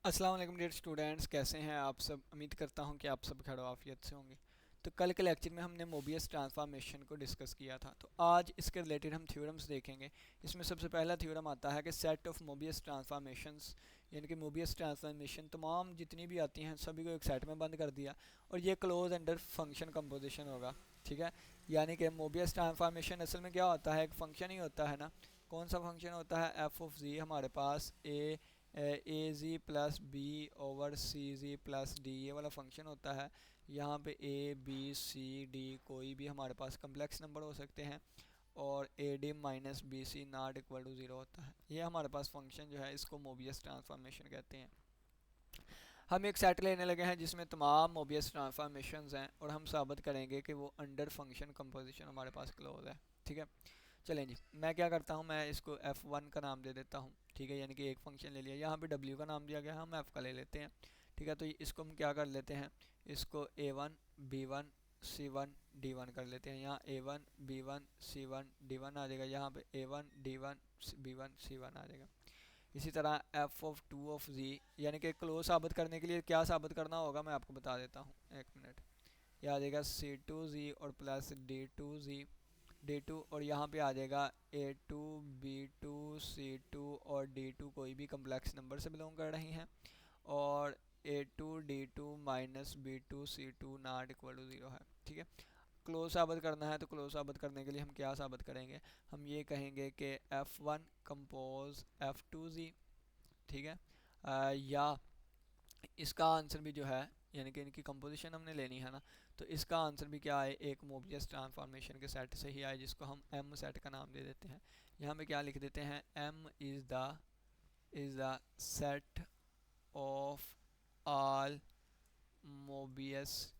अस्सलाम वालेकुम dear students, कैसे हैं आप सब। उम्मीद करता हूं कि आप सब खैर आफियत से होंगे। तो कल के लेक्चर में हमने मोबियस ट्रांसफॉर्मेशन को डिस्कस किया था, तो आज इसके रिलेटेड हम थ्योरम्स देखेंगे। इसमें सबसे पहला थ्योरम आता है कि सेट ऑफ मोबियस ट्रांसफॉर्मेशंस, यानी कि मोबियस ट्रांसफॉर्मेशन तमाम जितनी भी आती हैं सभी को एक सेट में बंद कर दिया और ये क्लोज अंडर फंक्शन कंपोजिशन होगा। ठीक है, यानी कि मोबियस ट्रांसफॉर्मेशन असल में क्या होता है, एक फंक्शन ही होता है ना। कौन सा फंक्शन होता है, एफ ऑफ जी हमारे पास ए G plus B over C G plus D, ये वाला फंक्शन होता है। यहाँ पे ए बी सी डी कोई भी हमारे पास कम्प्लेक्स नंबर हो सकते हैं और A D minus B C not equal to zero होता है। ये हमारे पास फंक्शन जो है इसको मोबियस ट्रांसफॉर्मेशन कहते हैं। हम एक सेट लेने लगे हैं जिसमें तमाम मोबियस ट्रांसफॉर्मेशंस हैं और हम साबित करेंगे कि वो अंडर फंक्शन कंपोजिशन हमारे पास क्लोज है। ठीक है, चलें जी, मैं क्या करता हूँ, मैं इसको f1 का नाम दे देता हूँ। ठीक है, यानी कि एक फंक्शन ले लिया, यहाँ पे w का नाम दिया गया है, हम f का ले लेते हैं। ठीक है, तो इसको हम क्या कर लेते हैं, इसको a1 b1 c1 d1 कर लेते हैं। यहाँ a1 b1 c1 d1 आ जाएगा, यहाँ पे a1 d1 b1 c1 आ जाएगा। इसी तरह F of two of G, यानी कि क्लोज साबित करने के लिए क्या साबित करना होगा मैं आपको बता देता हूँ, एक मिनट। यह आ जाएगा सी टू जी और plus d two g d two, और यहाँ पे आ जाएगा a two b two c two और डी टू कोई भी कम्प्लेक्स नंबर से बिलोंग कर रही हैं, और a two d two minus b two c two not equal to zero है। ठीक है, क्लोज साबित करना है तो क्लोज साबित करने के लिए हम क्या साबित करेंगे, हम ये कहेंगे कि f one compose f two g. ठीक है, या इसका आंसर भी जो है, यानी कि इनकी कंपोजिशन हमने लेनी है ना, तो इसका आंसर भी क्या है, एक मोबियस ट्रांसफॉर्मेशन के सेट से ही आए जिसको हम एम सेट का नाम दे देते हैं। यहाँ पे क्या लिख देते हैं, M is the set of all Mobius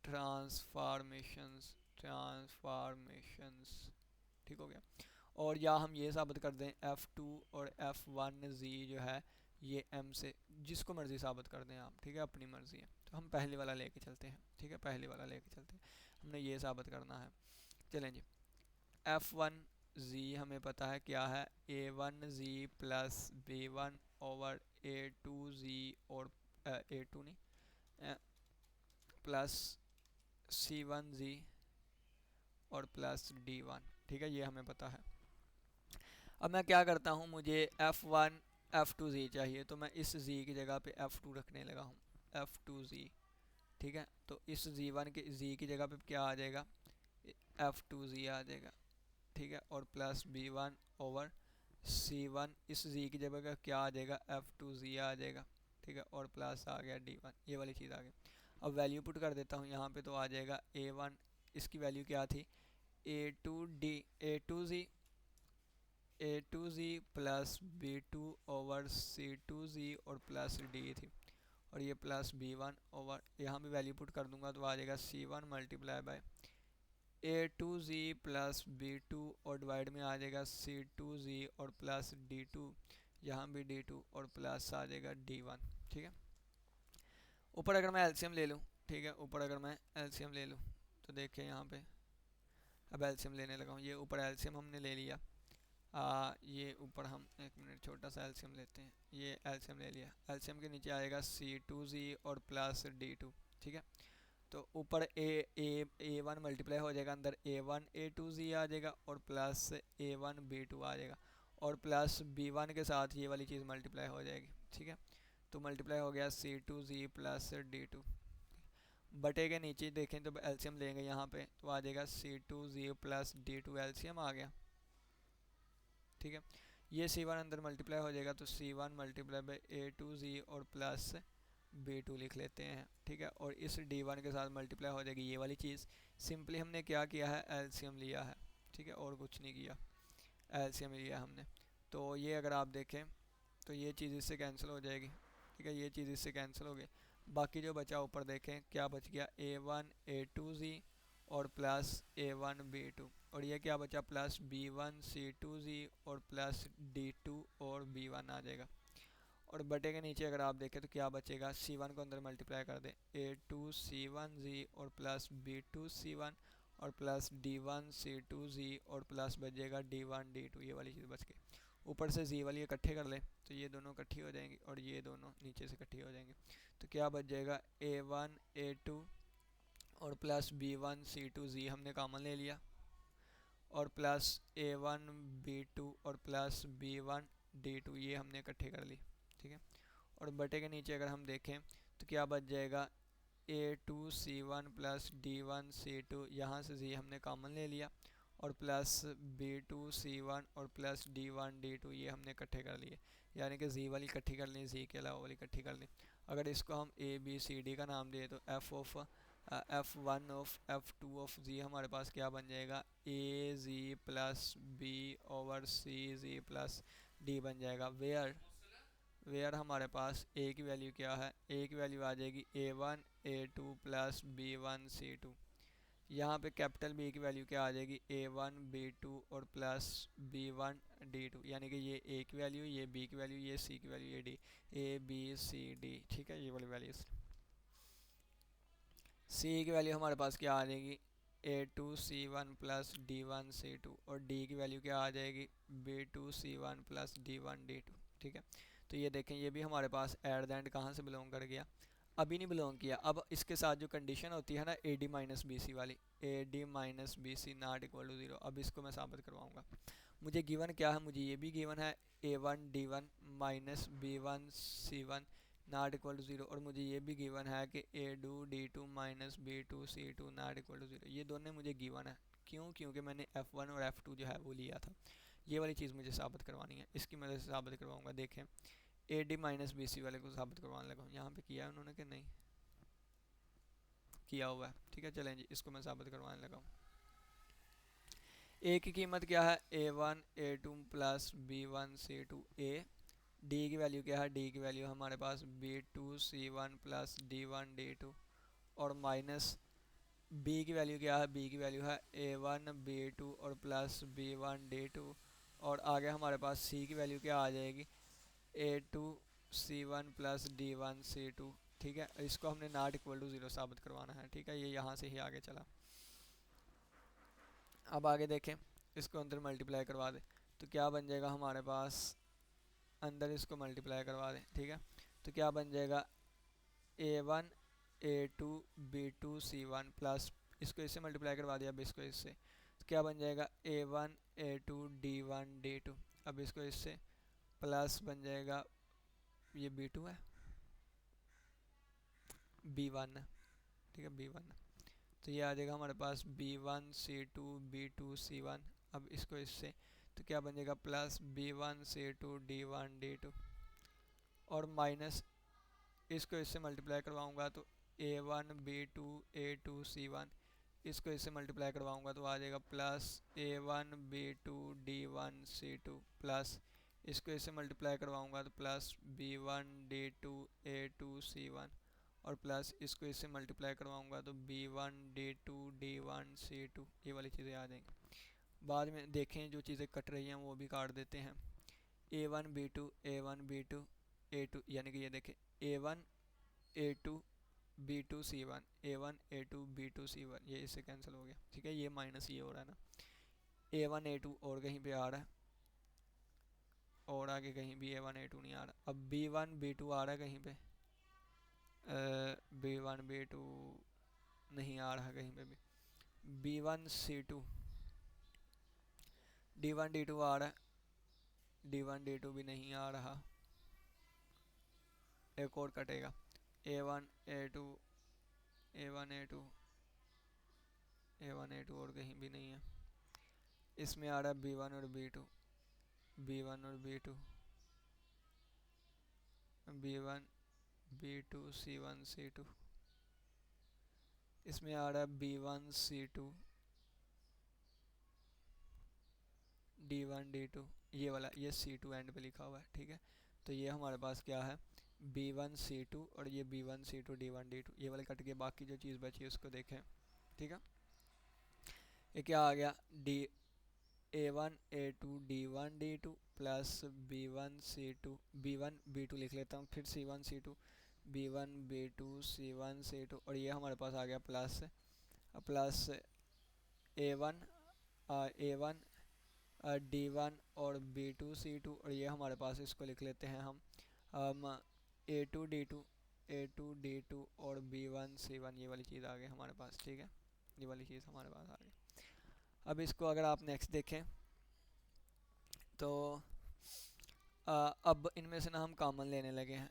transformations. ठीक हो गया। और या हम ये साबित कर दें F2 और F1Z जो है ये M से, जिसको मर्ज़ी साबित कर दें आप। ठीक है, अपनी मर्ज़ी है, तो हम पहले वाला लेके चलते हैं। ठीक है, पहले वाला लेके चलते हैं, हमने ये साबित करना है। चलें जी, F1Z हमें पता है क्या है, A1Z plus B1 over A2Z और A2 नहीं प्लस C1Z और प्लस D1। ठीक है, ये हमें पता है। अब मैं क्या करता हूँ, मुझे F1 F2Z चाहिए, तो मैं इस Z की जगह पे F2 रखने लगा हूँ, F2Z। ठीक है, तो इस Z1 के Z की जगह पे क्या आ जाएगा, F2Z आ जाएगा। ठीक है, और प्लस B1 ओवर C1, इस Z की जगह का क्या आ जाएगा, F2Z आ जाएगा। ठीक है, और प्लस आ गया D1, ये वाली चीज़ आ गई। अब वैल्यू पुट कर देता हूँ यहाँ पे, तो आ जाएगा A1, इसकी वैल्यू क्या थी, A2Z plus B2 over C2Z और प्लस D थी, और ये प्लस B1 ओवर, यहाँ भी वैल्यू पुट कर दूंगा तो आ जाएगा C1 multiply by A2Z plus B2 और डिवाइड में आ जाएगा C2Z और प्लस D2, यहाँ भी D2 और प्लस आ जाएगा D1। ठीक है, ऊपर अगर मैं एलसीएम ले लूँ, ठीक है, ऊपर अगर मैं एलसीएम ले लूँ तो देखें यहाँ पे, अब एलसीएम लेने लगा हूँ, ये ऊपर एलसीएम हमने ले लिया। ये ऊपर हम एक मिनट छोटा सा एलसीएम लेते हैं, ये एलसीएम ले लिया, एलसीएम के नीचे आएगा C2Z और प्लस D2। ठीक है, तो ऊपर ए वन मल्टीप्लाई हो जाएगा, अंदर A1 A2Z आ जाएगा और प्लस A1 B2 आ जाएगा, और प्लस B1 के साथ ये वाली चीज़ मल्टीप्लाई हो जाएगी। ठीक है, तो मल्टीप्लाई हो गया C2Z प्लस D2, बटे के नीचे देखें तो एलसीएम लेंगे यहाँ पे तो आ जाएगा C2Z प्लस D2, एलसीएम आ गया। ठीक है, ये C1 अंदर मल्टीप्लाई हो जाएगा तो C1 मल्टीप्लाई बाई A2Z और प्लस B2 लिख लेते हैं। ठीक है, और इस D1 के साथ मल्टीप्लाई हो जाएगी ये वाली चीज़। सिंपली हमने क्या किया है, एलसीएम लिया है। ठीक है, और कुछ नहीं किया, एलसीएम लिया हमने। तो ये अगर आप देखें तो ये चीज़ इससे कैंसिल हो जाएगी। ठीक है, ये चीज़ इससे कैंसिल हो गई, बाकी जो बचा ऊपर देखें क्या बच गया, A1 A2Z और प्लस A1 B2, और ये क्या बचा, प्लस B1 C2Z और प्लस D2 और B1 आ जाएगा। और बटे के नीचे अगर आप देखें तो क्या बचेगा, C1 को अंदर मल्टीप्लाई कर दें, A2 C1Z और प्लस B2 C1 और प्लस D1 C2Z और प्लस बचेगा D1 D2, ये वाली चीज़ बच गई। ऊपर से जी वाली इकट्ठे कर ले तो ये दोनों इकट्ठी हो जाएंगी और ये दोनों नीचे से इकट्ठी हो जाएंगी। तो क्या बच जाएगा A1 A2 और प्लस B1 C2 जी हमने कॉमन ले लिया और प्लस A1 B2 और प्लस B1 D2 ये हमने इकट्ठे कर ली। ठीक है, और बटे के नीचे अगर हम देखें तो क्या बच जाएगा A2 C1 plus D1 C2 यहाँ से जी हमने कॉमन ले लिया और प्लस B2 C1 और प्लस D1 D2 ये हमने इकट्ठे कर लिए, यानी कि जी वाली इकट्ठी कर ली, जी के अलावा वाली इकट्ठी कर ली। अगर इसको हम ABCD का नाम दें तो F1 ऑफ F2 ऑफ जी हमारे पास क्या बन जाएगा AZ plus B/C plus D बन जाएगा। वेयर हमारे पास ए की वैल्यू क्या है, ए की वैल्यू आ जाएगी A1 A2 plus B1 C2। यहाँ पे कैपिटल बी की वैल्यू क्या आ जाएगी A1 B2 और प्लस B1 D2, यानी कि ये ए की वैल्यू, ये बी की वैल्यू, ये सी की वैल्यू, ये डी, ABCD। ठीक है, ये वाली वैल्यूज। सी की वैल्यू हमारे पास क्या आ जाएगी A2 C1 plus D1 C2 और डी की वैल्यू क्या आ जाएगी B2 C1 plus D1 D2। ठीक है, तो ये देखें ये भी हमारे पास एट द एंड कहाँ से बिलोंग कर गया, अभी नहीं बिलोंग किया। अब इसके साथ जो कंडीशन होती है ना AD-BC वाली, AD-BC नॉट इक्वल टू 0, अब इसको मैं साबित करवाऊंगा। मुझे गिवन क्या है, मुझे ये भी गिवन है A1D1 minus B1C1 not equal to 0 और मुझे ये भी गिवन है कि A2D2 minus B2C2 not equal to 0। ये दोनों मुझे गिवन है, क्यों? क्योंकि मैंने F1 और F2 जो है वो लिया था। ये वाली चीज़ मुझे साबित करवानी है, इसकी मदद से साबित करवाऊंगा। देखें AD-BC वाले को साबित करवाने लगा हूँ, यहाँ पे किया है उन्होंने कि नहीं किया हुआ है। ठीक है, चलें जी, इसको मैं साबित करवाने लगा हूँ। ए की कीमत क्या है A1 A2 plus B1 C2 A। D की वैल्यू क्या है, डी की वैल्यू हमारे पास B2 C1 plus D1 D2 और माइनस बी की वैल्यू क्या है, बी की वैल्यू है A1 B2 और प्लस B1 D2 और आगे हमारे पास सी की वैल्यू क्या आ जाएगी A2 C1 plus D1 C2। ठीक है, इसको हमने नॉट इक्वल टू 0 साबित करवाना है। ठीक है, ये यहाँ से ही आगे चला। अब आगे देखें, इसको अंदर मल्टीप्लाई करवा दे तो क्या बन जाएगा हमारे पास, अंदर इसको मल्टीप्लाई करवा दें। ठीक है, तो क्या बन जाएगा A1 A2 B2 C1 plus इसको इससे मल्टीप्लाई करवा दिया, अब इसको इससे तो क्या बन जाएगा A1 A2 D1 D2। अब इसको इससे प्लस बन जाएगा, ये B2 है, B1 है। ठीक है, B1 है, तो ये आ जाएगा हमारे पास B1 C2 B2 C1। अब इसको इससे तो क्या बन जाएगा plus B1 C2 D1 D2 और माइनस इसको इससे मल्टीप्लाई करवाऊंगा तो A1 B2 A2 C1। इसको इससे मल्टीप्लाई करवाऊंगा तो आ जाएगा plus A1 B2 D1 C2 plus इसको इससे मल्टीप्लाई करवाऊंगा तो plus B1 D2 A2 C1 और प्लस इसको इससे मल्टीप्लाई करवाऊंगा तो B1 D2 D1 C2। ये वाली चीज़ें आ जाएंगी। बाद में देखें जो चीज़ें कट रही हैं वो भी काट देते हैं। A1 B2 यानी कि ये देखें A1 A2 B2 C1 A1 A2 B2 C1, ये इससे कैंसिल हो गया। ठीक है, ये माइनस ये हो रहा है ना, A1 A2 और कहीं पे आ रहा है और आगे कहीं भी A1 A2 नहीं आ रहा। अब B1 B2 आ रहा है कहीं पे, B1 B2 नहीं आ रहा कहीं पे भी। B1 C2 D1 D2 आ रहा है, D1 D2 भी नहीं आ रहा। एक और कटेगा A1 A2 A1 A2 A1 A2 और कहीं भी नहीं है। इसमें आ रहा है B1 और B2 B1 और B2 B1 B2 C1 C2। इसमें आ रहा है B1 C2 D1 D2, ये वाला ये C2 एंड पे लिखा हुआ है। ठीक है, तो ये हमारे पास क्या है B1 C2 और ये B1 C2 D1 D2, ये वाले कट के बाकी जो चीज़ बची है उसको देखें। ठीक है, ये क्या आ गया A1 A2 D1 D2 plus B1 C2 B1 B2 लिख लेता हूँ, फिर C1 C2 B1 B2 C1 C2 और ये हमारे पास आ गया plus plus A1 A1 D1 और B2 C2, और ये हमारे पास इसको लिख लेते हैं हम A2 D2, A2 D2 और B1 C1, ये वाली चीज़ आ गई हमारे पास, ठीक है, ये वाली चीज़ हमारे पास आ गई। अब इसको अगर आप नेक्स्ट देखें तो अब इनमें से ना हम कॉमन लेने लगे हैं।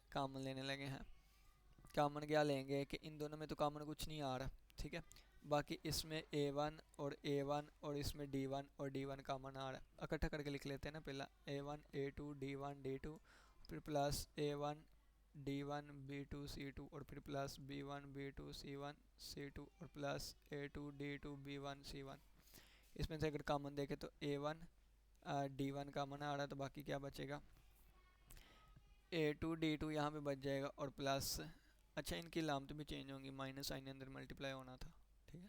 कॉमन क्या लेंगे कि इन दोनों में तो कॉमन कुछ नहीं आ रहा, ठीक है, बाकी इसमें A1 और इसमें D1 और D1 कॉमन आ रहा है। इकट्ठा करके लिख लेते हैं ना, पहला A1 A2 D1 D2, फिर plus A1 D1 B2 C2, और फिर plus B1 B2 C1 C2, और plus A2 D2 B1 C1। इसमें से अगर कॉमन देखें तो A1 D1 कॉमन आ रहा है, तो बाकी क्या बचेगा, A2 D2 यहाँ पे बच जाएगा, और प्लस, अच्छा इनकी लामत भी चेंज होंगी, माइनस साइन अंदर मल्टीप्लाई होना था, ठीक है,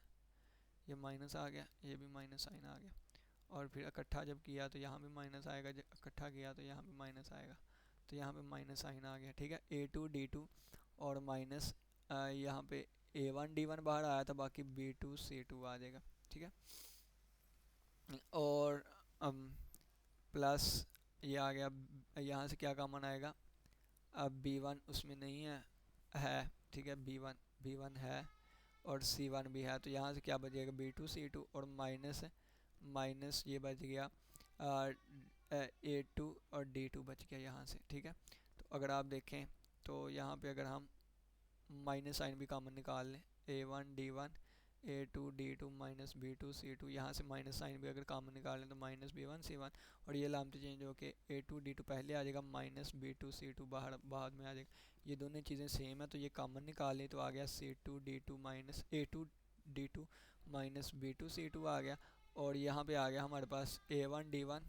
ये माइनस आ गया, ये भी माइनस साइन आ गया, और फिर इकट्ठा जब किया तो यहाँ भी माइनस आएगा, जब इकट्ठा किया तो यहाँ भी माइनस आएगा, तो यहाँ पे माइनस साइन आ गया, ठीक है, A2 D2 और माइनस यहाँ पे A1 D1 बाहर आया था, बाकी B2 C2 आ जाएगा, ठीक है, और प्लस ये आ गया, यहाँ से क्या कॉमन आएगा, अब B1 उसमें नहीं है, ठीक है, B1 है और C1 भी है, तो यहाँ से क्या बचेगा, B2 C2, और माइनस माइनस ये बच गया A2 और D2 बच गया यहाँ से, ठीक है। तो अगर आप देखें तो यहाँ पे अगर हम माइनस साइन भी कॉमन निकाल लें, A1 D1 A2 D2 minus B2 C2, यहाँ से माइनस साइन भी अगर कॉमन निकाल लें तो माइनस B1 C1, और ये लामते चेंज हो के A2 D2 पहले आ जाएगा, माइनस B2 C2 बाहर बाद में आ जाएगा। ये दोनों चीज़ें सेम है, तो ये कॉमन निकाल लें तो आ गया C2D2 minus A2D2 minus B2C2 आ गया, और यहाँ पे आ गया हमारे पास A1D1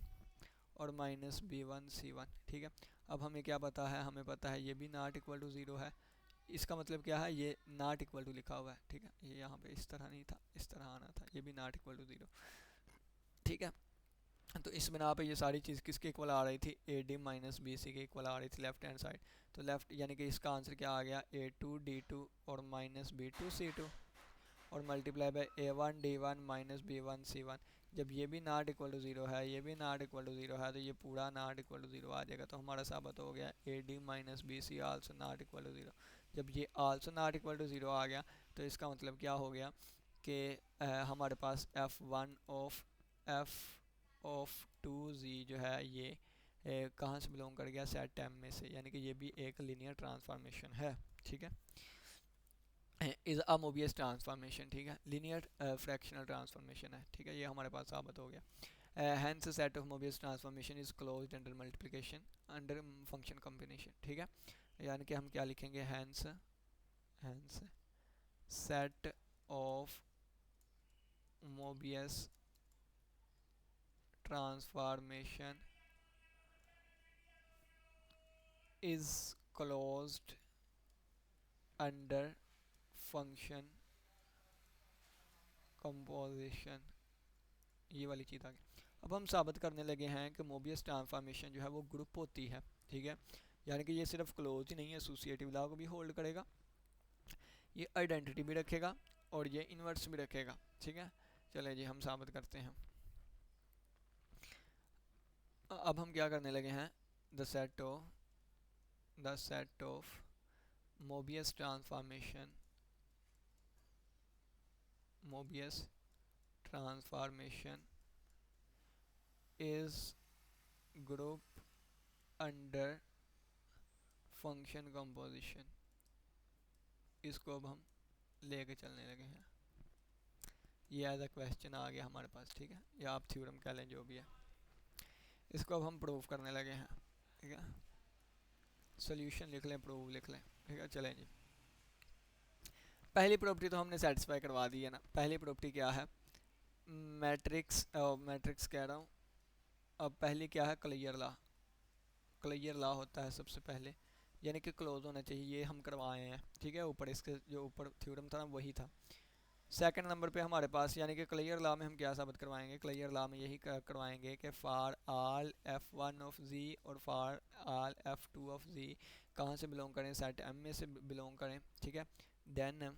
और माइनस B1C1, ठीक है। अब हमें क्या पता है, हमें पता है ये भी नॉट इक्वल टू ज़ीरो है, इसका मतलब क्या है, ये नॉट इक्वल टू लिखा हुआ है, ठीक है, ये यहाँ पे इस तरह नहीं था, इस तरह आना था, ये भी नॉट इक्वल टू ज़ीरो, ठीक है। तो इस बिना पे ये सारी चीज़ किसके इक्वल आ रही थी, AD माइनस BC के इक्वल आ रही थी लेफ्ट हैंड साइड, तो लेफ्ट यानी कि इसका आंसर क्या आ गया, A2D2 और माइनस B2C2 और multiply by A1D1 minus B1C1। जब ये भी नॉट इक्वल टू ज़ीरो है, ये भी नॉट इक्वल टू ज़ीरो है, तो ये पूरा नॉट इक्वल टू ज़ीरो आ जाएगा, तो हमारा साबित हो गया AD minus BC also not equal to zero. जब ये also not equal to zero आ गया तो इसका मतलब क्या हो गया कि हमारे पास F ऑफ 2Z जो है ये कहाँ से बिलोंग कर गया, सेट M में से, यानी कि ये भी एक लीनियर ट्रांसफॉर्मेशन है, ठीक है, इज़ अ मोबियस ट्रांसफॉर्मेशन, ठीक है, लीनियर फ्रैक्शनल ट्रांसफॉर्मेशन है, ठीक है, ये हमारे पास साबित हो गया। Hence set of Mobius transformation is closed under multiplication under function combination, ठीक है, यानी कि हम क्या लिखेंगे, hence set of Mobius transformation is closed under function composition, ये वाली चीज़ आ गई। अब हम साबित करने लगे हैं कि मोबियस ट्रांसफॉर्मेशन जो है वो ग्रुप होती है, ठीक है, यानी कि ये सिर्फ क्लोज ही नहीं है, एसोसिएटिव लॉ को भी होल्ड करेगा, ये आइडेंटिटी भी रखेगा और ये इन्वर्स भी रखेगा, ठीक है। चले जी हम साबित करते हैं। अब हम क्या करने लगे हैं, the set of Mobius transformation is group under function composition, इसको अब हम लेके चलने लगे हैं, ये एज अ क्वेश्चन आ गया हमारे पास, ठीक है, या आप थ्योरम कह लें, जो भी है, इसको अब हम प्रूव करने लगे हैं, ठीक है, सोल्यूशन लिख लें, प्रूव लिख लें, ठीक है। चलें जी, पहली प्रॉपर्टी तो हमने सेटिस्फाई करवा दी है ना। पहली प्रॉपर्टी क्या है, मैट्रिक्स कह रहा हूँ, अब पहली क्या है, क्लियर लॉ होता है सबसे पहले, यानी कि क्लोज होना चाहिए, ये हम करवाए हैं, ठीक है, ऊपर इसके जो ऊपर थ्योरम था ना वही था। सेकंड नंबर पे हमारे पास, यानी कि क्लियर लॉ में हम क्या साबित करवाएंगे, क्लियर लॉ में यही करवाएंगे कि for all F1 of Z और for all F2 of Z कहाँ से बिलोंग करें, सेट M में से बिलोंग करें, ठीक है। Then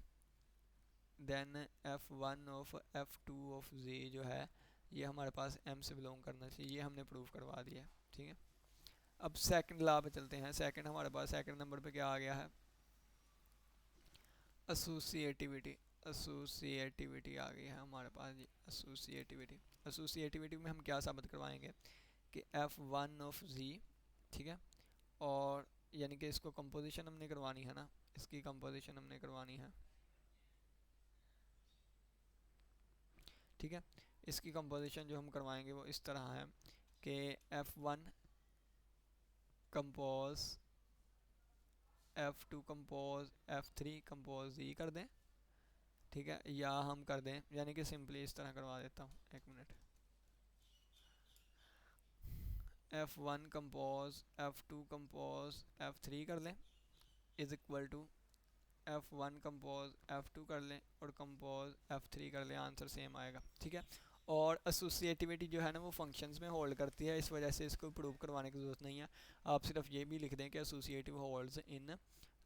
F1 of F2 of Z जो है ये हमारे पास एम से बिलोंग करना चाहिए, ये हमने प्रूव करवा दिया है। ठीक है, अब सेकंड लॉ पे चलते हैं। सेकंड हमारे पास सेकंड नंबर पे क्या आ गया है, एसोसिएटिविटी। एसोसिएटिविटी आ गई है हमारे पास जी, एसोसिएटिविटी। एसोसिएटिविटी में हम क्या साबित करवाएंगे कि एफ वन ऑफ जी, ठीक है, और यानी कि इसको कंपोजिशन हमने करवानी है ना, इसकी कंपोजिशन हमने करवानी है। ठीक है, इसकी कंपोजिशन जो हम करवाएंगे वो इस तरह है कि f one compose, F two compose, F three compose g कर दें। ठीक है, या हम कर दें, यानी कि सिंपली इस तरह करवा देता हूँ, एक minute, F one compose, F two compose, F three कर लें, is equal to F one compose F two कर लें और कंपोज एफ थ्री कर लें, आंसर सेम आएगा। ठीक है, और एसोसिएटिविटी जो है ना वो फंक्शंस में होल्ड करती है, इस वजह से इसको प्रूव करवाने की ज़रूरत नहीं है। आप सिर्फ ये भी लिख दें कि associative holds in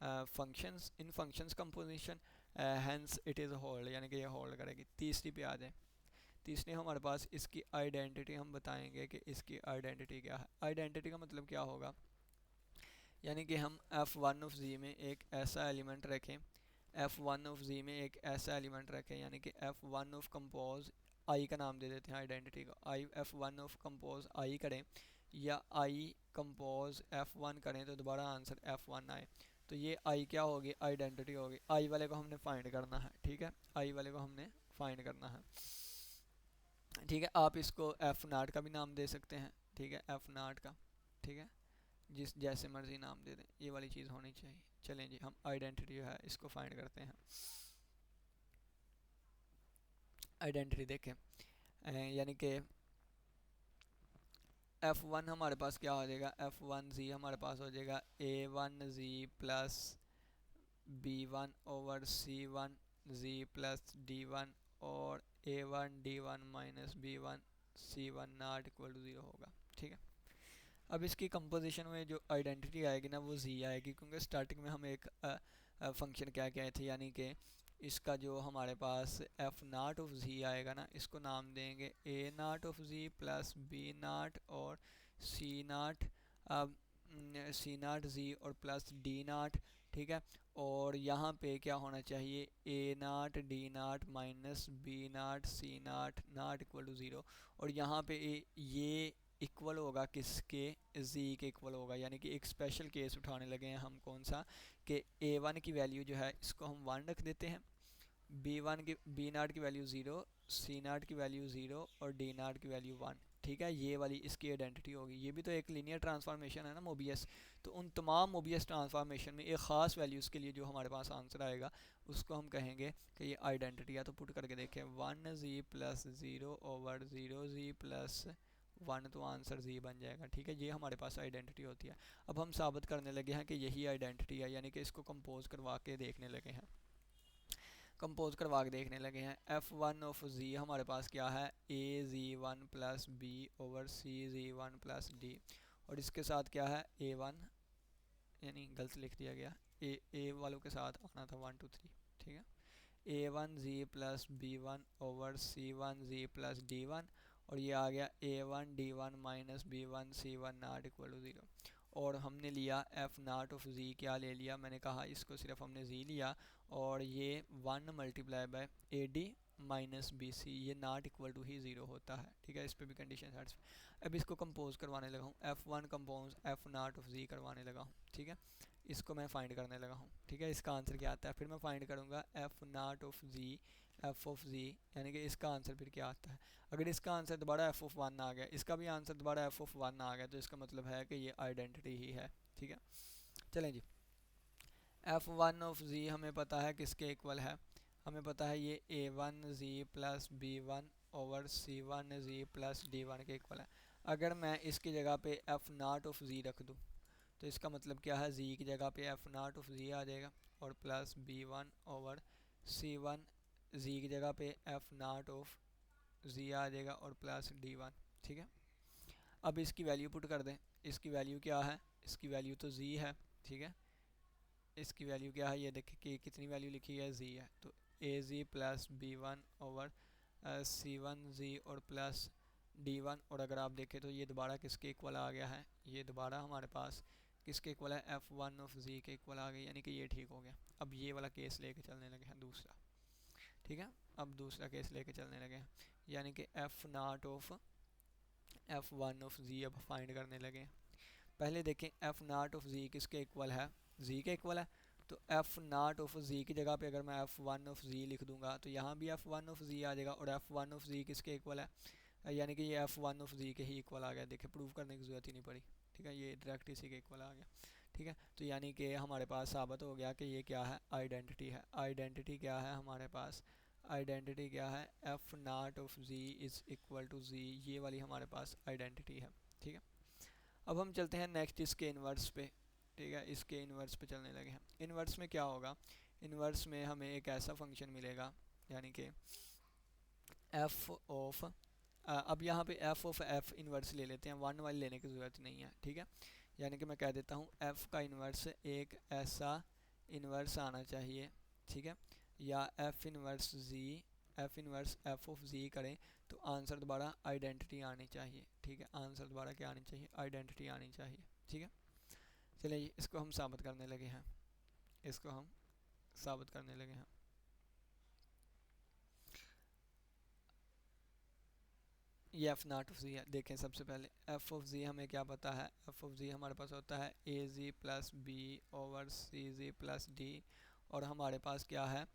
functions, in functions composition, hence it is hold, यानी कि ये होल्ड करेगी। तीसरी पे आ जाए, तीसरी हमारे पास इसकी आइडेंटिटी, हम बताएंगे कि इसकी आइडेंटिटी क्या है। आइडेंटिटी का मतलब क्या होगा, यानी कि हम एफ़ वन ऑफ जी में एक ऐसा एलिमेंट रखें, एफ़ वन ऑफ जी में एक ऐसा एलिमेंट रखें, यानी कि f one of compose I का नाम दे देते हैं आइडेंटिटी को, I f one of compose I करें या आई कंपोज एफ़ वन करें तो दोबारा आंसर एफ़ वन आए, तो ये आई क्या होगी, आइडेंटिटी होगी। आई वाले को हमने फाइंड करना है। ठीक है, आई वाले को हमने फाइंड करना है। ठीक है, आप इसको एफ़ नाट का भी नाम दे सकते हैं। ठीक है, एफ़ नाट का, ठीक है, जिस जैसे मर्जी नाम दे दें, ये वाली चीज़ होनी चाहिए। चलें जी, हम आइडेंटिटी जो है इसको फाइंड करते हैं। आइडेंटिटी देखें, यानी कि एफ़ वन हमारे पास क्या हो जाएगा, एफ़ वन जी हमारे पास हो जाएगा A one G plus B one over C one G plus D one, और A one D one minus B one C one not equal to zero होगा। ठीक है, अब इसकी कंपोजिशन में जो आइडेंटिटी आएगी ना वो जी आएगी, क्योंकि स्टार्टिंग में हम एक फंक्शन क्या कहे थे, यानी कि इसका जो हमारे पास एफ नाट ऑफ जी आएगा ना, इसको नाम देंगे ए नाट ऑफ जी प्लस बी नाट और सी नाट, सी नाट जी और प्लस डी नाट। ठीक है, और यहाँ पे क्या होना चाहिए, A naught D naught minus B naught C naught not equal to zero, और यहाँ पे ये इक्वल होगा किसके, जी के इक्वल होगा, यानी कि एक स्पेशल केस उठाने लगे हैं हम, कौन सा, कि ए वन की वैल्यू जो है इसको हम वन रख देते हैं, बी वन की बी नाट की वैल्यू ज़ीरो, सी नाट की वैल्यू ज़ीरो और डी नाट की वैल्यू वन। ठीक है, ये वाली इसकी आइडेंटिटी होगी। ये भी तो एक लीनियर ट्रांसफॉर्मेशन है ना मोबियस, तो उन तमाम मोबियस ट्रांसफॉर्मेशन में एक ख़ास वैल्यूज़ के लिए जो हमारे पास आंसर आएगा उसको हम कहेंगे कि ये आइडेंटिटी है। तो पुट करके देखें, one G plus zero over zero जी प्लस वन, तो आंसर जी बन जाएगा। ठीक है, ये हमारे पास आइडेंटिटी होती है। अब हम साबित करने लगे हैं कि यही आइडेंटिटी है, यानी कि इसको कंपोज करवा के देखने लगे हैं, कंपोज करवा के देखने लगे हैं। एफ़ वन ऑफ जी हमारे पास क्या है, A ji one plus B over C ji one plus D, और इसके साथ क्या है ए वन, यानी गलत लिख दिया गया, ए वालों के साथ आना था वन टू थ्री। ठीक है, A one G plus B one over C one G plus D one, और ये आ गया A one D one minus B one C one not equal to zero. और हमने लिया एफ़ नाट ऑफ जी, क्या ले लिया, मैंने कहा इसको सिर्फ हमने जी लिया, और ये one multiply by A D minus B C, ये नाट इक्वल टू ही ज़ीरो होता है। ठीक है, इस पर भी कंडीशन सेटिस्फाई। अब इसको कंपोज करवाने लगा हूँ, F one compose F naught of G करवाने लगा हूँ। ठीक है, इसको मैं फाइंड करने लगा हूँ। ठीक है, इसका आंसर क्या आता है, फिर मैं फाइंड करूँगा F naught of G, F of G, यानी कि इसका आंसर फिर क्या आता है। अगर इसका आंसर दोबारा एफ़ ऑफ वन आ गया, इसका भी आंसर दोबारा एफ़ ऑफ वन आ गया, तो इसका मतलब है कि ये आइडेंटिटी ही है। ठीक है, चलें जी, एफ़ वन ऑफ जी हमें पता है किसके इक्वल है, हमें पता है ये ए one G plus B one over C one G plus D one के इक्वल है। अगर मैं इसकी जगह पे एफ़ नाट ऑफ जी रख दूँ तो इसका मतलब क्या है, जी की जगह पे एफ़ नाट ऑफ जी आ जाएगा, और plus B one over C one, जी की जगह पे एफ़ नाट ऑफ जी आ जाएगा, और प्लस डी वन। ठीक है, अब इसकी वैल्यू पुट कर दें, इसकी वैल्यू क्या है, इसकी वैल्यू तो जी है। ठीक है, इसकी वैल्यू क्या है, ये देखें कि कितनी वैल्यू लिखी है, जी है, तो A G plus B one over C1 Z और प्लस D1। और अगर आप देखें तो ये दोबारा किसके इक्वल आ गया है, ये दोबारा हमारे पास किसके इक्वल है, F1 के इक्वल आ गई, यानी कि ये ठीक हो गया। अब ये वाला केस लेके चलने लगे हैं दूसरा, ठीक है। अब दूसरा केस लेके चलने लगे हैं, यानी कि F0 अब फाइंड करने लगे हैं। पहले देखें F0 किसके इक्वल है, Z के इक्वल है। तो F0 की जगह पे अगर मैं F1 लिख दूंगा तो यहाँ भी F1 आ जाएगा, और F1 किसके इक्वल है, यानी कि ये F1 के ही इक्वल आ गया। देखिए प्रूव करने की ज़रूरत ही नहीं पड़ी, ठीक है, ये डायरेक्ट इसी के इक्वल आ गया, ठीक है। तो यानी कि हमारे पास साबित हो गया कि ये क्या है, आइडेंटिटी है। आइडेंटिटी क्या है हमारे पास, आइडेंटिटी क्या है, F0 is equal to Z, ये वाली हमारे पास आइडेंटिटी है, ठीक है। अब हम चलते हैं नेक्स्ट इसके इन्वर्स पे, ठीक है, इसके इन्वर्स पे चलने लगे हैं। इन्वर्स में क्या होगा, इन्वर्स में हमें एक ऐसा फंक्शन मिलेगा, यानी कि एफ ऑफ अब यहाँ पे एफ ऑफ एफ इन्वर्स ले लेते हैं, वन वाली लेने की ज़रूरत नहीं है, ठीक है। यानी कि मैं कह देता हूँ एफ़ का इन्वर्स एक ऐसा इन्वर्स आना चाहिए, ठीक है, या F inverse G, F inverse F of G करें तो आंसर दोबारा आइडेंटिटी आनी चाहिए, ठीक है। आंसर दोबारा क्या आनी चाहिए, आइडेंटिटी आनी चाहिए, ठीक है। चलिए इसको हम साबित करने लगे हैं, इसको हम साबित करने लगे हैं। ये F0 है। देखें सबसे पहले एफ ऑफ जी हमें क्या पता है, एफ ऑफ जी हमारे पास होता है A G plus B over C G plus D, और हमारे पास क्या है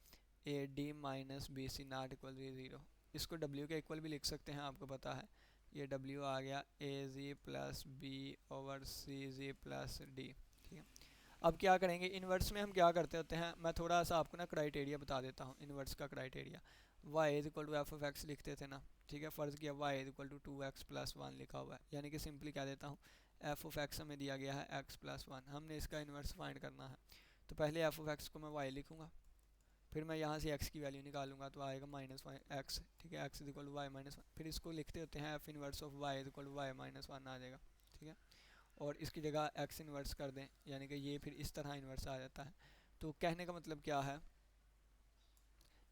A D minus B C not equal zero. इसको डब्ल्यू के इक्वल भी लिख सकते हैं, आपको पता है ये डब्ल्यू आ गया ए G plus B over C G plus D, ठीक है। अब क्या करेंगे, इन्वर्स में हम क्या करते होते हैं, मैं थोड़ा सा आपको ना क्राइटेरिया बता देता हूँ इन्वर्स का criteria. y is equal to F of X लिखते थे ना, ठीक है, फ़र्ज़ किया y is equal to 2x plus 1 लिखा हुआ है, यानी कि सिंपली कह देता हूँ एफ ऑफ एक्स हमें दिया गया है x प्लस 1, हमने इसका इन्वर्स फाइंड करना है। तो पहले एफ ऑफ एक्स को मैं y लिखूँगा, फिर मैं यहाँ से x की वैल्यू निकालूंगा तो आएगा माइनस एक्स, ठीक है, x is equal to Y minus one. फिर इसको लिखते होते हैं F inverse of y is equal to Y minus one आ जाएगा, ठीक है। और इसकी जगह x इन्वर्स कर दें, यानी कि ये फिर इस तरह इन्वर्स आ जाता है। तो कहने का मतलब क्या है,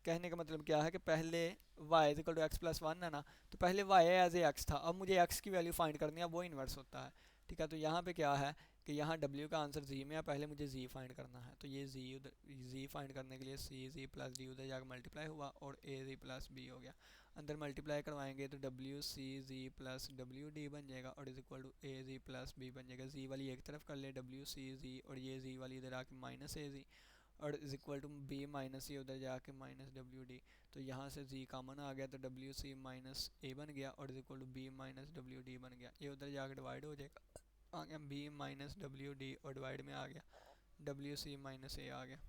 कहने का मतलब क्या है कि पहले y is equal to X plus one है ना, तो पहले y एज ए एक्स था, अब मुझे x की वैल्यू फाइंड करनी है, वो इन्वर्स होता है, ठीक है। तो यहाँ पे क्या है कि यहाँ w का आंसर z में है, पहले मुझे z फाइंड करना है, तो ये z उधर, z फाइंड करने के लिए c z प्लस d उधर जाकर मल्टीप्लाई हुआ और a z प्लस b हो गया। अंदर मल्टीप्लाई करवाएंगे तो w c z plus w d बन जाएगा, और is equal to a z plus b बन जाएगा। z वाली एक तरफ कर ले w c z, और ये z वाली इधर आके माइनस a z, और is equal to B minus ये उधर जाके माइनस डब्ल्यू डी। तो यहाँ से जी कॉमन आ गया तो डब्ल्यू सी माइनस ए बन गया, और is equal to B minus W D बन गया। ये उधर जाके डिवाइड हो जाएगा, आ गया बी माइनस डब्ल्यू डी, और डिवाइड में आ गया डब्ल्यू सी माइनस ए आ गया।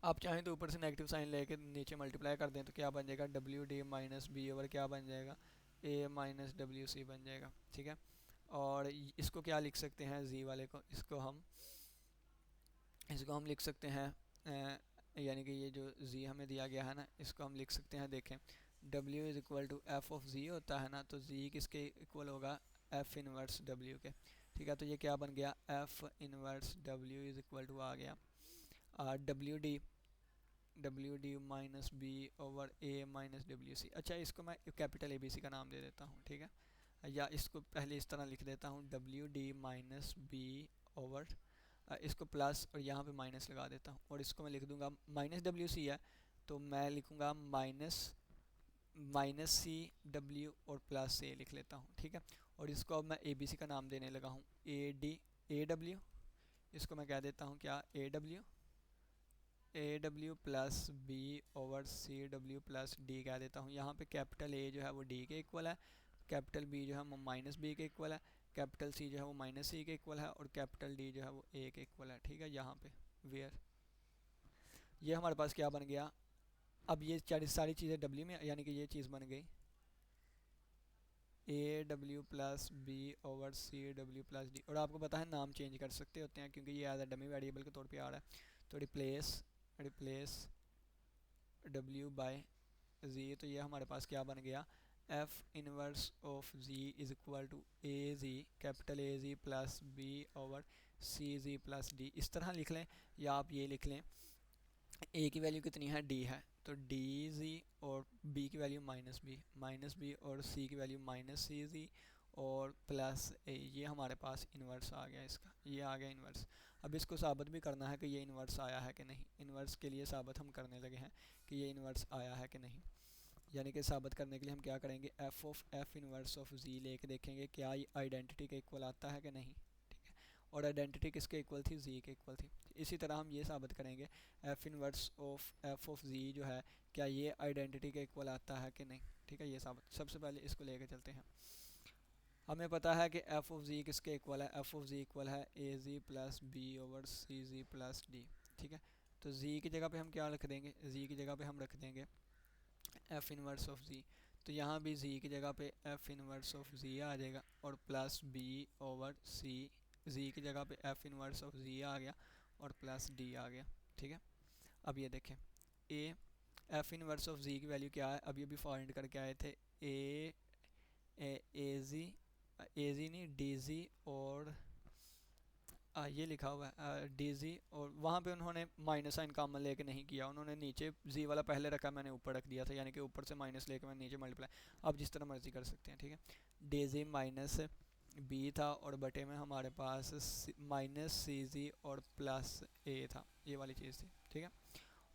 आप चाहें तो ऊपर से नेगेटिव साइन लेके नीचे मल्टीप्लाई कर दें तो क्या बन जाएगा, W D minus B over क्या बन जाएगा, ए माइनस डब्ल्यू सी बन जाएगा, ठीक है। और इसको क्या लिख सकते हैं, जी वाले को, इसको हम लिख सकते हैं यानी कि ये जो z हमें दिया गया है ना, इसको हम लिख सकते हैं। देखें w is equal to F of z होता है ना, तो z किसके इक्वल होगा, f इनवर्स w के, ठीक है। तो ये क्या बन गया, f inverse w is equal to आ गया W D minus B over A minus W C. अच्छा इसको मैं कैपिटल ए बी सी का नाम दे देता हूँ, ठीक है, या इसको पहले इस तरह लिख देता हूँ W D minus B over इसको प्लस और यहाँ पे माइनस लगा देता हूँ, और इसको मैं लिख दूँगा माइनस डब्ल्यू सी है तो मैं लिखूँगा माइनस सी डब्ल्यू और प्लस ए लिख लेता हूँ, ठीक है। और इसको अब मैं ए बी सी का नाम देने लगा हूँ, ए डब्ल्यू, इसको मैं कह देता हूँ क्या, A W plus B over C W plus D कह देता हूँ। यहाँ पे कैपिटल ए जो है वो डी के इक्वल है, कैपिटल बी जो है वो माइनस बी के इक्वल है, कैपिटल सी जो है वो माइनस सी के इक्वल है, और कैपिटल डी जो है वो ए के इक्वल है, ठीक है। यहाँ पे वेयर ये हमारे पास क्या बन गया, अब ये सारी चीज़ें डब्ल्यू में, यानी कि ये चीज़ बन गई A W plus B over C W plus D. और आपको पता है नाम चेंज कर सकते होते हैं क्योंकि ये एज अ डमी वेरिएबल के तौर पे आ रहा है। तो रिप्लेस डब्ल्यू बाय जी, तो ये हमारे पास क्या बन गया, F inverse of G is equal to A G, capital A G plus B over C G plus D. इस तरह लिख लें, या आप ये लिख लें ए की वैल्यू कितनी है, डी है, तो डी जी, और बी की वैल्यू माइनस बी, और सी की वैल्यू माइनस सी जी, और प्लस ए। ये हमारे पास इन्वर्स आ गया, इसका ये आ गया इन्वर्स। अब इसको साबित भी करना है कि ये इन्वर्स आया है कि नहीं। इन्वर्स के लिए साबित हम करने लगे हैं कि ये इन्वर्स आया है कि नहीं। यानी कि साबित करने के लिए हम क्या करेंगे, F of F inverse of G लेके देखेंगे क्या ये आइडेंटिटी के इक्वल आता है कि नहीं। ठीक है, और आइडेंटिटी किसके इक्वल थी, जी के इक्वल थी। इसी तरह हम ये साबित करेंगे F inverse of F of G जो है, क्या ये आइडेंटिटी के इक्वल आता है कि नहीं। ठीक है, ये साबित, सबसे पहले इसको लेके चलते हैं। हमें पता है कि एफ ऑफ जी किसके इक्वल है, एफ ऑफ जी इक्वल है A G plus B over C G plus D. ठीक है, तो जी की जगह पे हम क्या रख देंगे, जी की जगह पे हम रख देंगे एफ इनवर्स ऑफ जी। तो यहाँ भी जी की जगह पे एफ इनवर्स ऑफ जी आ जाएगा, और प्लस बी ओवर सी, जी की जगह पे एफ इनवर्स ऑफ जी आ गया, और प्लस डी आ गया। ठीक है, अब ये देखें, ए एफ इनवर्स ऑफ जी की वैल्यू क्या है, अभी अभी फाइंड करके आए थे, ए ए जी नहीं डी जी, और ये लिखा हुआ है डी जी, और वहाँ पे उन्होंने माइनस साइन कॉमन लेके नहीं किया, उन्होंने नीचे जी वाला पहले रखा, मैंने ऊपर रख दिया था, यानी कि ऊपर से माइनस लेके मैंने नीचे मल्टीप्लाई। आप जिस तरह मर्जी कर सकते हैं। ठीक है, डी जी माइनस बी था, और बटे में हमारे पास माइनस सी जी और प्लस ए था, ये वाली चीज़ थी। ठीक है,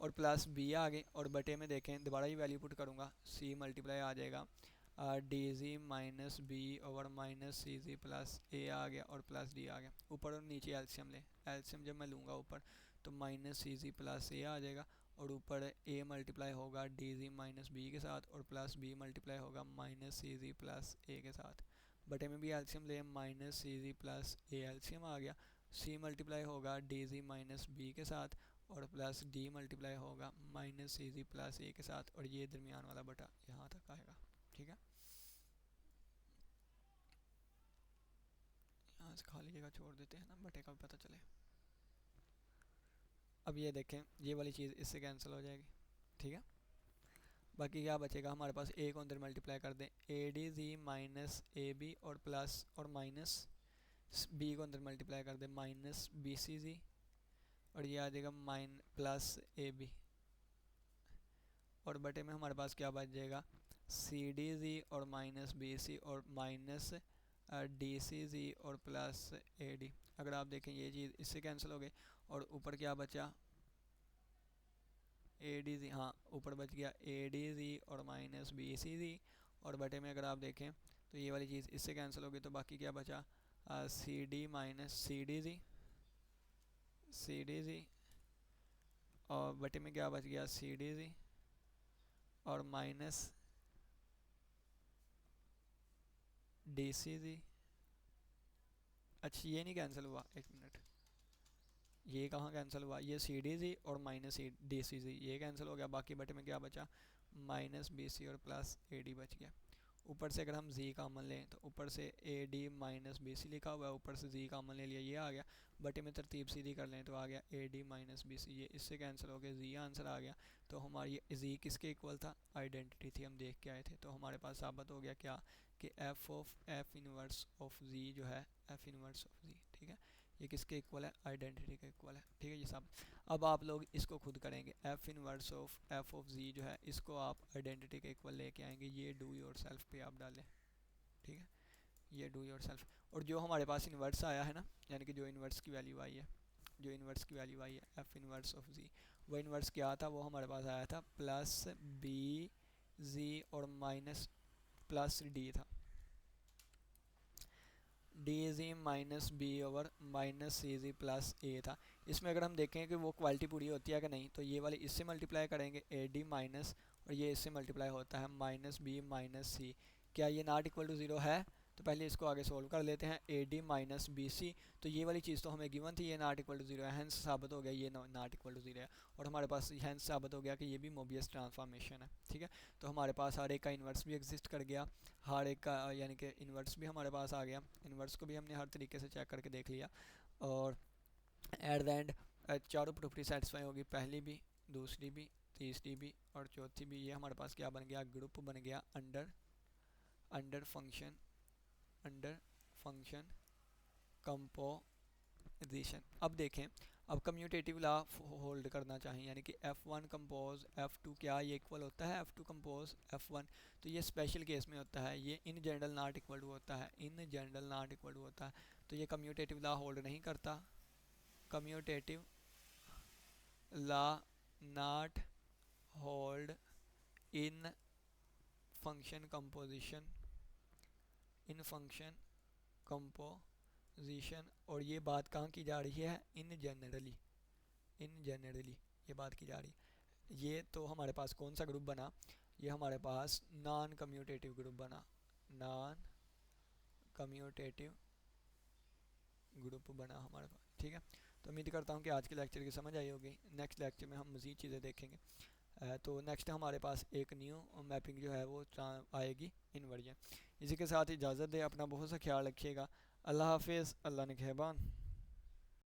और प्लस बी आ गई, और बटे में देखें दोबारा ही वैल्यू पुट करूँगा, सी मल्टीप्लाई आ जाएगा D G minus B over minus C G plus A आ गया, और प्लस डी आ गया। ऊपर और नीचे एल्शियम ले, एल्शियम जब मैं लूँगा ऊपर तो minus C G plus A आ जाएगा, और ऊपर ए मल्टीप्लाई होगा डी जी माइनस बी के साथ, और प्लस बी मल्टीप्लाई होगा माइनस सी जी प्लस ए के साथ। बटे में भी एल्शियम ले, माइनस सी जी प्लस ए एल्शियम आ गया, सी मल्टीप्लाई होगा डी जी माइनस बी के साथ, और प्लस डी मल्टीप्लाई होगा माइनस सी जी प्लस ए के साथ, और ये दरमियान वाला बटा यहाँ तक आएगा। ठीक है, यहाँ से खाली जगह छोड़ देते हैं ना, बटे का भी पता चले। अब ये देखें, ये वाली चीज़ इससे कैंसिल हो जाएगी। ठीक है, बाकी क्या बचेगा हमारे पास, ए को अंदर मल्टीप्लाई कर दें, A D G minus A B, और प्लस और माइनस बी को अंदर मल्टीप्लाई कर दें, माइनस बी सी जी, और ये आ जाएगा माइन प्लस ए बी, और बटे में हमारे पास क्या बच जाएगा, सी डी जी और माइनस बी सी, और माइनस डी सी जी और प्लस ए डी। अगर आप देखें ये चीज़ इससे कैंसिल हो गई, और ऊपर क्या बचा, ए डी जी, हाँ ऊपर बच गया ए डी जी और माइनस बी सी जी, और बटे में अगर आप देखें तो ये वाली चीज़ इससे कैंसिल हो गई, तो बाकी क्या बचा, C D minus C D G, और बटे में क्या बच गया, सी डी जी और माइनस डी सी जी। अच्छा ये नहीं कैंसिल हुआ, एक मिनट, ये कहाँ कैंसिल हुआ, ये सी डी जी और माइनस डी सी जी ये कैंसिल हो गया, बाकी बटे में क्या बचा, माइनस बी सी और प्लस ए डी बच गया। ऊपर से अगर हम जी कामन लें तो ऊपर से A D minus B C लिखा हुआ है, ऊपर से जी कामन ले लिया, ये आ गया, बटे में तरतीब सीधी कर लें तो आ गया A D minus B C, ये इससे कैंसिल हो गया, जी आंसर आ गया। तो हमारी जी किसके इक्वल था, आइडेंटिटी थी, हम देख के आए थे, तो हमारे पास साबित हो गया क्या, कि F of F inverse of G जो है, एफ इनवर्स ऑफ जी, ठीक है, ये किसके इक्वल है, आइडेंटिटी के इक्वल है। ठीक है, ये सब अब आप लोग इसको खुद करेंगे, F inverse of F of G जो है, इसको आप आइडेंटिटी के इक्वल लेके आएंगे, ये डू योर सेल्फ पे आप डालें। ठीक है, ये डू योर सेल्फ, और जो हमारे पास इन्वर्स आया है ना, यानी कि जो इन्वर्स की वैल्यू आई है, जो इन्वर्स की वैल्यू आई है एफ इन्वर्स ऑफ जी, वो इन्वर्स क्या था, वो हमारे पास आया था प्लस बी जी और माइनस प्लस डी था, D G minus B over minus C G plus A था। इसमें अगर हम देखें कि वो क्वालिटी पूरी होती है कि नहीं, तो ये वाले इससे मल्टीप्लाई करेंगे ए डी माइनस, और ये इससे मल्टीप्लाई होता है माइनस बी माइनस सी, क्या ये नॉट इक्वल टू ज़ीरो है, तो पहले इसको आगे सोल्व कर लेते हैं, A D minus B C, तो ये वाली चीज़ तो हमें गिवन थी, ये नॉट इक्वल टू ज़ीरो है, हैंस साबित हो गया ये नॉट इक्वल टू ज़ीरो है, और हमारे पास हैंस साबित हो गया कि ये भी मोबियस ट्रांसफॉर्मेशन है। ठीक है, तो हमारे पास हर एक का इन्वर्स भी एग्जिस्ट कर गया, हर एक का यानी कि इन्वर्स भी हमारे पास आ गया, इन्वर्स को भी हमने हर तरीके से चेक करके देख लिया, और एट द एंड चारों प्रॉपर्टी सेटिस्फाई होगी, पहली भी, दूसरी भी, तीसरी भी और चौथी भी। ये हमारे पास क्या बन गया, ग्रुप बन गया under under function under function composition. अब देखें, अब कम्यूटेटिव ला होल्ड करना चाहिए, यानी कि F1 कंपोज F2 क्या ये इक्वल होता है F2 कंपोज F1, तो ये स्पेशल केस में होता है, ये in general not equal to होता है, in general not equal to होता है, तो ये कम्यूटेटिव ला होल्ड नहीं करता। Commutative law not hold in function composition, in function composition, और ये बात कहाँ की जा रही है, इन जनरली, इन जनरली ये बात की जा रही है। ये तो हमारे पास कौन सा ग्रुप बना, ये हमारे पास नॉन कम्यूटेटिव ग्रुप बना, नॉन कम्यूटेटिव ग्रुप बना हमारे पास, ठीक है। तो उम्मीद करता हूँ कि आज के लेक्चर की समझ आई होगी। नेक्स्ट लेक्चर में हम मज़ीद चीज़ें देखेंगे। तो नेक्स्ट हमारे पास एक न्यू मैपिंग जो है वो आएगी इन्वर्जन। इसी के साथ इजाज़त दे, अपना बहुत सा ख्याल रखिएगा। अल्लाह हाफिज़, अल्लाह निगहबान।